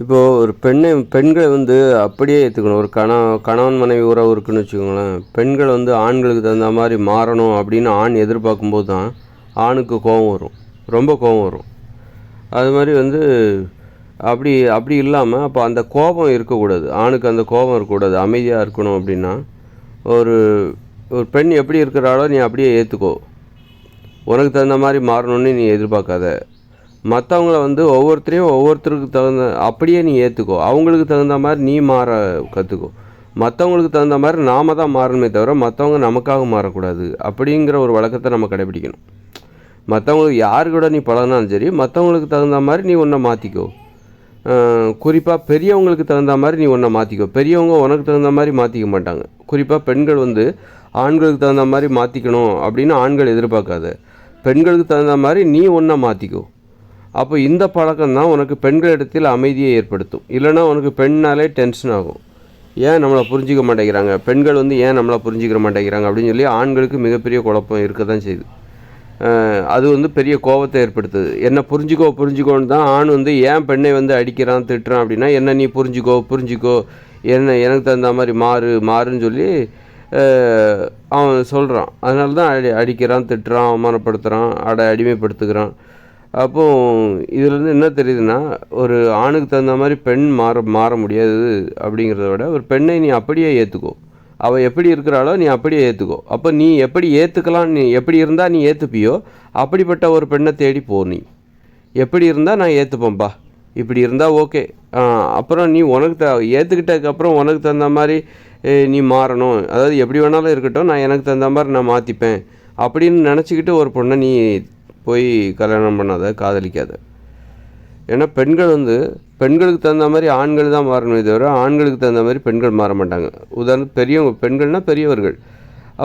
இப்போது ஒரு பெண்களை வந்து அப்படியே ஏற்றுக்கணும். ஒரு கணவன் மனைவி உறவு இருக்குன்னு வச்சுக்கோங்களேன். பெண்கள் வந்து ஆண்களுக்கு தகுந்த மாதிரி மாறணும் அப்படின்னு ஆண் எதிர்பார்க்கும்போது தான் ஆணுக்கு கோபம் வரும். ரொம்ப கோபம் வரும். அது மாதிரி வந்து அப்படி அப்படி இல்லாமல் அப்போ அந்த கோபம் இருக்கக்கூடாது. ஆணுக்கு அந்த கோபம் இருக்கக்கூடாது. அமைதியாக இருக்கணும் அப்படின்னா ஒரு ஒரு பெண் எப்படி இருக்கிறாளோ நீ அப்படியே ஏற்றுக்கோ. உனக்கு தகுந்த மாதிரி மாறணும்னு நீ எதிர்பார்க்காத. மற்றவங்கள வந்து ஒவ்வொருத்தருக்கு தகுந்த அப்படியே நீ ஏற்றுக்கோ. அவங்களுக்கு தகுந்த மாதிரி நீ மாற கற்றுக்கோ. மற்றவங்களுக்கு தகுந்த மாதிரி நாம தான் மாறணுமே தவிர மற்றவங்க நமக்காக மாறக்கூடாது அப்படிங்கிற ஒரு வழக்கத்தை நம்ம கடைபிடிக்கணும். மற்றவங்களுக்கு யாரு கூட நீ பழகினாலும் சரி, மற்றவங்களுக்கு தகுந்த மாதிரி நீ ஒன்றை மாற்றிக்கோ. குறிப்பாக பெரியவங்களுக்கு தகுந்த மாதிரி நீ ஒன்றை மாற்றிக்கோ. பெரியவங்க உனக்கு தகுந்த மாதிரி மாற்றிக்க மாட்டாங்க. குறிப்பாக பெண்கள் வந்து ஆண்களுக்கு தகுந்த மாதிரி மாற்றிக்கணும் அப்படின்னு ஆண்கள் எதிர்பார்க்காத. பெண்களுக்கு தகுந்த மாதிரி நீ ஒன்றை மாற்றிக்கோ. அப்போ இந்த பழக்கம் தான் உனக்கு பெண்களிடத்தில் அமைதியை ஏற்படுத்தும். இல்லைனா உனக்கு பெண்ணாலே டென்ஷன் ஆகும். ஏன் நம்மளை புரிஞ்சிக்க மாட்டேங்கிறாங்க, பெண்கள் வந்து ஏன் நம்மளை புரிஞ்சிக்க மாட்டேங்கிறாங்க அப்படின்னு சொல்லி ஆண்களுக்கு மிகப்பெரிய குழப்பம் இருக்க தான் செய்யுது. அது வந்து பெரிய கோபத்தை ஏற்படுத்துது. என்ன புரிஞ்சுக்கோன்னு தான் ஆண் வந்து ஏன் பெண்ணை வந்து அடிக்கிறான் திட்டுறான் அப்படின்னா, என்ன நீ புரிஞ்சிக்கோ என்ன எனக்கு தகுந்த மாதிரி மாறுன்னு சொல்லி அவன் சொல்கிறான். அதனால தான் அடிக்கிறான், திட்டுறான், அவமானப்படுத்துகிறான், அடிமைப்படுத்துகிறான். அப்போது இதிலேருந்து என்ன தெரியுதுன்னா, ஒரு ஆணுக்கு தகுந்த மாதிரி பெண் மாற முடியாது அப்படிங்கிறத விட ஒரு பெண்ணை நீ அப்படியே ஏற்றுக்கோ. அவள் எப்படி இருக்கிறாளோ நீ அப்படியே ஏற்றுக்கோ. அப்போ நீ எப்படி ஏற்றுக்கலாம், நீ எப்படி இருந்தால் நீ ஏற்றுப்பியோ அப்படிப்பட்ட ஒரு பெண்ணை தேடி போ. நீ எப்படி இருந்தால் நான் ஏற்றுப்பேன்ப்பா, இப்படி இருந்தால் ஓகே. அப்புறம் நீ உனக்கு ஏற்றுக்கிட்டதுக்கப்புறம் உனக்கு தகுந்த மாதிரி நீ மாறணும். அதாவது எப்படி வேணாலும் இருக்கட்டும், நான் எனக்கு தகுந்த மாதிரி நான் மாற்றிப்பேன் அப்படின்னு நினச்சிக்கிட்டு ஒரு பொண்ணை நீ போய் கல்யாணம் பண்ணாத, காதலிக்காத. ஏன்னா பெண்கள் வந்து பெண்களுக்கு தகுந்த மாதிரி ஆண்கள் தான் மாறணுமே தவிர ஆண்களுக்கு தகுந்த மாதிரி பெண்கள் மாற மாட்டாங்க. உதாரணத்துக்கு பெண்கள்னால் பெரியவர்கள்.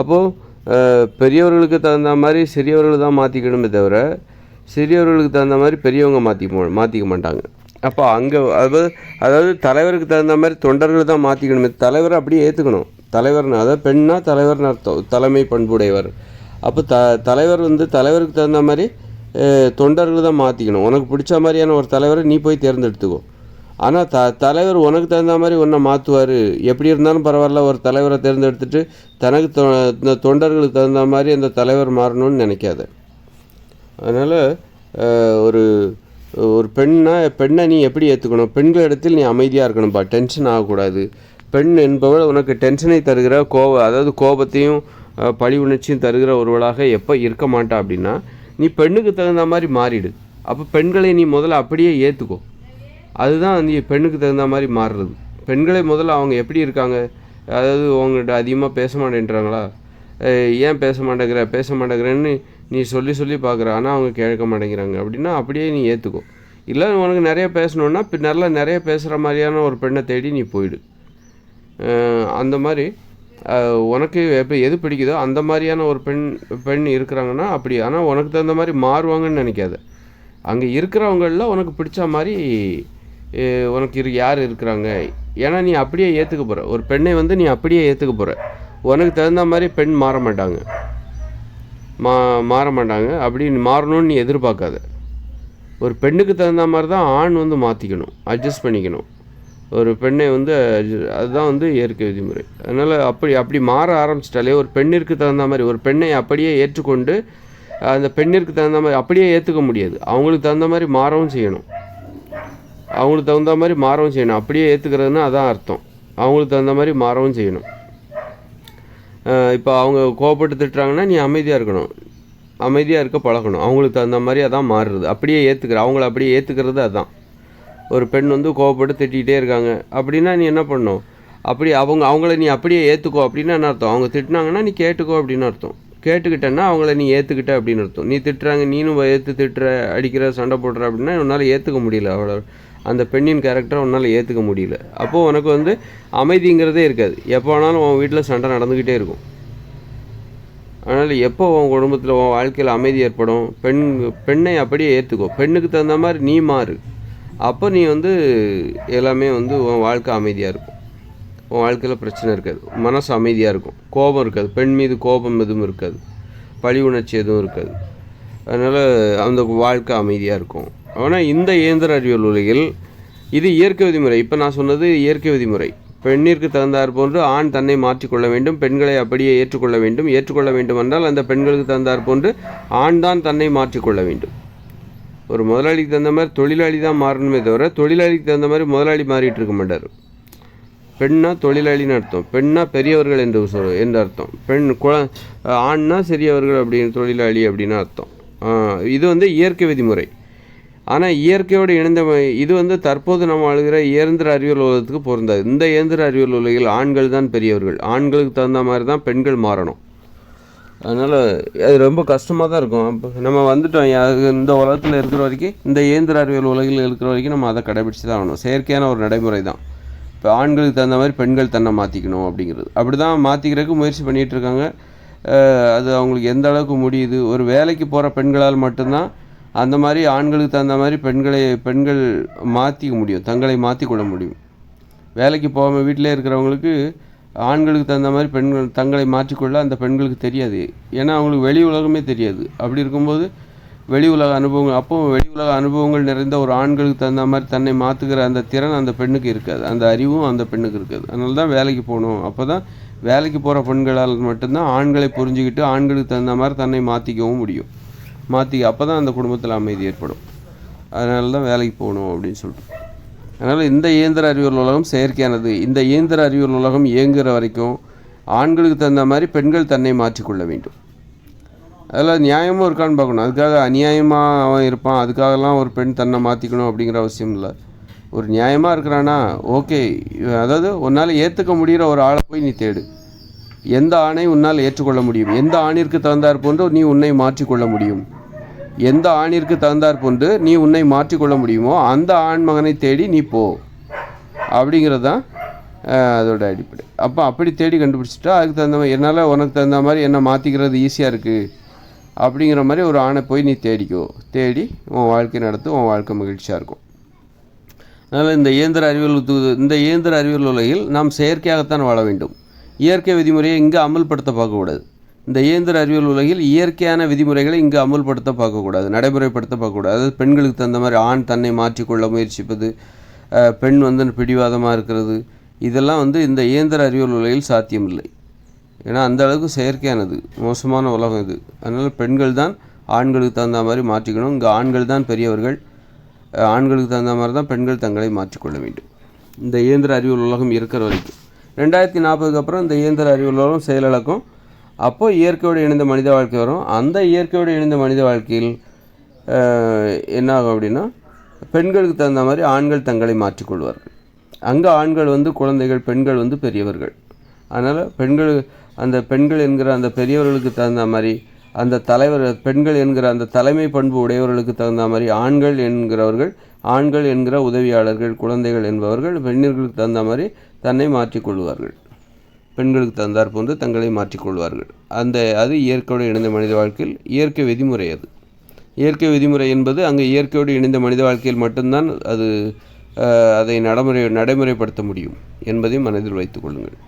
அப்போது பெரியவர்களுக்கு தகுந்த மாதிரி சிறியவர்கள் தான் மாற்றிக்கணுமே தவிர சிறியவர்களுக்கு தகுந்த மாதிரி பெரியவங்க மாற்றிக்க மாட்டாங்க. அப்போ அங்கே அதாவது தலைவருக்கு தகுந்த மாதிரி தொண்டர்கள் தான் மாற்றிக்கணுமே. தலைவரை அப்படியே ஏற்றுக்கணும். தலைவர்னு அதாவது பெண்ணா தலைவர்னு அர்த்தம், தலைமை பண்புடையவர். அப்போ தலைவர் வந்து தலைவருக்கு தகுந்த மாதிரி தொண்டர்கள் தான் மாற்றிக்கணும். உனக்கு பிடிச்ச மாதிரியான ஒரு தலைவரை நீ போய் தேர்ந்தெடுத்துக்கோ. ஆனால் தலைவர் உனக்கு தகுந்த மாதிரி ஒன்றை மாற்றுவார். எப்படி இருந்தாலும் பரவாயில்ல, ஒரு தலைவரை தேர்ந்தெடுத்துட்டு தனக்கு இந்த தொண்டர்களுக்கு தகுந்த மாதிரி அந்த தலைவர் மாறணும்னு நினைக்காத. அதனால் ஒரு ஒரு பெண்ணை நீ எப்படி ஏற்றுக்கணும், பெண்களிடத்தில் நீ அமைதியாக இருக்கணும்ப்பா, டென்ஷன் ஆகக்கூடாது. பெண் என்பவள் உனக்கு டென்ஷனை தருகிற அதாவது கோபத்தையும் பழி உணர்ச்சியும் தருகிற ஒருவளாக எப்போ இருக்க மாட்டா அப்படின்னா நீ பெண்ணுக்கு தகுந்த மாதிரி மாறிடு. அப்போ பெண்களை நீ முதல்ல அப்படியே ஏற்றுக்கோ. அதுதான் நீ பெண்ணுக்கு தகுந்த மாதிரி மாறுறது. பெண்களை முதல்ல அவங்க எப்படி இருக்காங்க, அதாவது உங்கள்கிட்ட அதிகமாக பேச மாட்டேன்றாங்களா, ஏன் பேச மாட்டேங்கிறேன்னு நீ சொல்லி பார்க்குற, ஆனால் அவங்க கேட்க மாட்டேங்கிறாங்க அப்படின்னா அப்படியே நீ ஏற்றுக்கோ. இல்லை உனக்கு நிறைய பேசணுன்னா நிறைய பேசுகிற மாதிரியான ஒரு பெண்ணை தேடி நீ போயிடு. அந்த மாதிரி உனக்கு எப்போ எது பிடிக்குதோ அந்த மாதிரியான ஒரு பெண் இருக்கிறாங்கன்னா அப்படி. ஆனால் உனக்கு தகுந்த மாதிரி மாறுவாங்கன்னு நினைக்காத. அங்கே இருக்கிறவங்களில் உனக்கு பிடிச்ச மாதிரி உனக்கு யார் இருக்கிறாங்க, ஏன்னா நீ அப்படியே ஏற்றுக்க போகிற. ஒரு பெண்ணை வந்து நீ அப்படியே ஏற்றுக்க போகிற. உனக்கு தகுந்த மாதிரி பெண் மாற மாட்டாங்க. அப்படி மாறணும்னு நீ எதிர்பார்க்காத. ஒரு பெண்ணுக்கு தகுந்த மாதிரி தான் ஆண் வந்து மாற்றிக்கணும், அட்ஜஸ்ட் பண்ணிக்கணும். ஒரு பெண்ணை வந்து அதுதான் வந்து இயற்கை விதிமுறை. அதனால் அப்படி மாற ஆரம்பிச்சிட்டாலே ஒரு பெண்ணிற்கு தகுந்த மாதிரி ஒரு பெண்ணை அப்படியே ஏற்றுக்கொண்டு அந்த பெண்ணிற்கு தகுந்த மாதிரி அப்படியே ஏற்றுக்க முடியாது. அவங்களுக்கு தகுந்த மாதிரி மாறவும் செய்யணும். அப்படியே ஏற்றுக்கிறதுனா அதான் அர்த்தம். அவங்களுக்கு தகுந்த மாதிரி மாறவும் செய்யணும். இப்போ அவங்க கோபப்பட்டு திட்டுறாங்கன்னா நீ அமைதியாக இருக்கணும், அமைதியாக இருக்க பழகணும். அவங்களுக்கு தகுந்த மாதிரி அதான் மாறுறது. அவங்கள அப்படியே ஏற்றுக்கிறது அதான். ஒரு பெண் வந்து கோவப்பட்டு திட்டிகிட்டே இருக்காங்க அப்படின்னா நீ என்ன பண்ணணும், அப்படி அவங்கள நீ அப்படியே ஏற்றுக்கோ அப்படின்னா என்ன அர்த்தம், அவங்க திட்டினாங்கன்னா நீ கேட்டுக்கோ அப்படின்னு அர்த்தம். கேட்டுக்கிட்டேன்னா அவங்கள நீ ஏற்றுக்கிட்ட அப்படின்னு அர்த்தம். நீ திட்டுறாங்க, நீனும் திட்டுற, அடிக்கிற, சண்டை போடுற அப்படின்னா உன்னால் ஏற்றுக்க முடியல. அவ்வளோ அந்த பெண்ணின் கேரக்டரை உன்னால் ஏற்றுக்க முடியல. அப்போது உனக்கு வந்து அமைதிங்கிறதே இருக்காது. எப்போ வேணாலும் உன் வீட்டில் சண்டை நடந்துக்கிட்டே இருக்கும். அதனால் எப்போ உன் குடும்பத்தில் உன் வாழ்க்கையில் அமைதி ஏற்படும், பெண்ணை அப்படியே ஏற்றுக்கோ. பெண்ணுக்கு தகுந்த மாதிரி நீ மாறு. அப்போ நீ வந்து எல்லாமே வந்து உன் வாழ்க்கை அமைதியாக இருக்கும். உன் வாழ்க்கையில் பிரச்சனை இருக்காது, மனசு அமைதியாக இருக்கும், கோபம் இருக்காது, பெண் மீது கோபம் எதுவும் இருக்காது, பழி உணர்ச்சி எதுவும் இருக்காது. அதனால் அந்த வாழ்க்கை அமைதியாக இருக்கும். ஆனால் இந்த இயந்திர அறிவியல் உலகில் இது இயற்கை விதிமுறை. இப்போ நான் சொன்னது இயற்கை விதிமுறை. பெண்ணிற்கு தகுந்தாற் போன்று ஆண் தன்னை மாற்றிக்கொள்ள வேண்டும், பெண்களை அப்படியே ஏற்றுக்கொள்ள வேண்டும். ஏற்றுக்கொள்ள வேண்டும் என்றால் அந்த பெண்களுக்கு தகுந்தாற் போன்று ஆண் தான் தன்னை மாற்றிக்கொள்ள வேண்டும். ஒரு முதலாளிக்கு தகுந்த மாதிரி தொழிலாளி தான் மாறணுமே தவிர தொழிலாளிக்கு தகுந்த மாதிரி முதலாளி மாறிட்டு இருக்க மாட்டார். பெண்ணா தொழிலாளின்னு அர்த்தம், பெண்ணா பெரியவர்கள் என்று அர்த்தம், ஆண்னா சிறியவர்கள் அப்படின்னு தொழிலாளி அப்படின்னு அர்த்தம். இது வந்து இயற்கை விதிமுறை. ஆனால் இயற்கையோடு இணைந்த இது தற்போது நம்ம அழுகிற இயந்திர அறிவியல் உலகத்துக்கு பொருந்தாது. இந்த இயந்திர அறிவியல் உலகில் ஆண்கள் தான் பெரியவர்கள், ஆண்களுக்கு தகுந்த மாதிரி தான் பெண்கள் மாறணும். அதனால் அது ரொம்ப கஷ்டமாக தான் இருக்கும். அப்போ நம்ம வந்துட்டோம் இந்த உலகத்தில் இருக்கிற வரைக்கும், இந்த இயந்திர அறிவியல் உலகில் இருக்கிற வரைக்கும் நம்ம அதை கடைபிடிச்சு தான் ஆகணும். செயற்கையான ஒரு நடைமுறை தான். இப்போ ஆண்களுக்கு தகுந்த மாதிரி பெண்கள் தன்னை மாற்றிக்கணும் அப்படிங்கிறது, அப்படி தான் மாற்றிக்கிறதுக்கு முயற்சி பண்ணிகிட்டு இருக்காங்க. அது அவங்களுக்கு எந்த அளவுக்கு முடியுது? ஒரு வேலைக்கு போகிற பெண்களால் மட்டும்தான் அந்த மாதிரி ஆண்களுக்கு தகுந்த மாதிரி பெண்கள் மாற்றிக்க முடியும், தங்களை மாற்றிக்கொள்ள முடியும். வேலைக்கு போகாமல் வீட்டிலே இருக்கிறவங்களுக்கு ஆண்களுக்கு தகுந்த மாதிரி பெண்கள் தங்களை மாற்றிக்கொள்ள அந்த பெண்களுக்கு தெரியாது. ஏன்னா அவங்களுக்கு வெளி உலகமே தெரியாது. அப்படி இருக்கும்போது வெளி உலக அனுபவங்கள் நிறைந்த ஒரு ஆண்களுக்கு தகுந்த மாதிரி தன்னை மாற்றுகிற அந்த திறன் அந்த பெண்ணுக்கு இருக்காது, அந்த அறிவும் அந்த பெண்ணுக்கு இருக்காது. அதனால தான் வேலைக்கு போகணும். அப்போ தான் வேலைக்கு போகிற பெண்களால் மட்டும்தான் ஆண்களை புரிஞ்சுக்கிட்டு ஆண்களுக்கு தகுந்த மாதிரி தன்னை மாற்றிக்கவும் முடியும். அப்போ தான் அந்த குடும்பத்தில் அமைதி ஏற்படும். அதனால தான் வேலைக்கு போகணும் அப்படின்னு சொல்லிட்டு. அதனால் இந்த இயந்திர அறிவியல் உலகம் செயற்கையானது. இந்த இயந்திர அறிவியல் உலகம் இயங்குகிற வரைக்கும் ஆண்களுக்கு தகுந்த மாதிரி பெண்கள் தன்னை மாற்றிக்கொள்ள வேண்டும். அதில் நியாயமும் இருக்கான்னு பார்க்கணும். அதுக்காக அநியாயமாக அவன் இருப்பான், அதுக்காகலாம் ஒரு பெண் தன்னை மாற்றிக்கணும் அப்படிங்கிற அவசியம் இல்லை. ஒரு நியாயமாக இருக்கிறானா ஓகே. அதாவது உன்னால் ஏற்றுக்க முடிகிற ஒரு ஆளை போய் நீ தேடு. எந்த ஆணை உன்னால் ஏற்றுக்கொள்ள முடியும், எந்த ஆணிற்கு தகுந்தாற் போன்று நீ உன்னை மாற்றிக்கொள்ள முடியும், எந்த ஆணிற்கு தகுந்தாற் போன்று நீ உன்னை மாற்றிக்கொள்ள முடியுமோ அந்த ஆண் மகனை தேடி நீ போ அப்படிங்கிறது தான் அதோட அடிப்படை. அப்போ அப்படி தேடி கண்டுபிடிச்சிட்டா அதுக்கு தகுந்த மாதிரி என்னால் உனக்கு தகுந்த மாதிரி என்னை மாற்றிக்கிறது ஈஸியாக இருக்குது அப்படிங்கிற மாதிரி ஒரு ஆணை போய் நீ தேடி உன் வாழ்க்கை நடத்து, உன் வாழ்க்கை மகிழ்ச்சியாக இருக்கும். அதனால் இந்த இயந்திர அறிவியல் உலகில் நாம் செயற்கையாகத்தான் வாழ வேண்டும். இயற்கை விதிமுறையை இங்கே அமல்படுத்த பார்க்கக்கூடாது. இந்த இயந்திர அறிவியல் உலகில் இயற்கையான விதிமுறைகளை இங்கே அமல்படுத்த பார்க்கக்கூடாது, நடைமுறைப்படுத்த பார்க்கக்கூடாது. அதாவது பெண்களுக்கு தகுந்த மாதிரி ஆண் தன்னை மாற்றிக்கொள்ள முயற்சிப்பது, பெண் பிடிவாதமாக இருக்கிறது, இதெல்லாம் இந்த இயந்திர அறிவியல் உலகில் சாத்தியமில்லை. ஏன்னா அந்த அளவுக்கு செயற்கையானது, மோசமான உலகம் இது. அதனால் பெண்கள் தான் ஆண்களுக்கு தகுந்த மாதிரி மாற்றிக்கணும். இங்கே ஆண்கள் தான் பெரியவர்கள், ஆண்களுக்கு தகுந்த மாதிரி தான் பெண்கள் தங்களை மாற்றிக்கொள்ள வேண்டும். இந்த இயந்திர அறிவியல் உலகம் இருக்கிற வரைக்கும் 2040 அப்புறம் இந்த இயந்திர அறிவியல் உலகம் செயலிழக்கும். அப்போது இயற்கையோடு இணைந்த மனித வாழ்க்கை வரும். அந்த இயற்கையோடு இணைந்த மனித வாழ்க்கையில் என்ன ஆகும் அப்படின்னா, பெண்களுக்கு தகுந்த மாதிரி ஆண்கள் தங்களை மாற்றிக்கொள்வார்கள். அங்கே ஆண்கள் குழந்தைகள், பெண்கள் பெரியவர்கள். அதனால் அந்த பெண்கள் என்கிற அந்த பெரியவர்களுக்கு தகுந்த மாதிரி, அந்த பெண்கள் என்கிற அந்த தலைமை பண்பு உடையவர்களுக்கு தகுந்த மாதிரி ஆண்கள் என்கிற உதவியாளர்கள், குழந்தைகள் என்பவர்கள் பெண்களுக்கு தகுந்த மாதிரி தன்னை மாற்றிக்கொள்வார்கள், பெண்களுக்கு தகுந்தாற் போன்று தங்களை மாற்றிக்கொள்வார்கள். அது இயற்கையோடு இணைந்த மனித வாழ்க்கையில் இயற்கை விதிமுறை. அது இயற்கை விதிமுறை என்பது அங்கே இயற்கையோடு இணைந்த மனித வாழ்க்கையில் மட்டும்தான் அதை நடைமுறைப்படுத்த முடியும் என்பதையும் மனதில் வைத்துக் கொள்ளுங்கள்.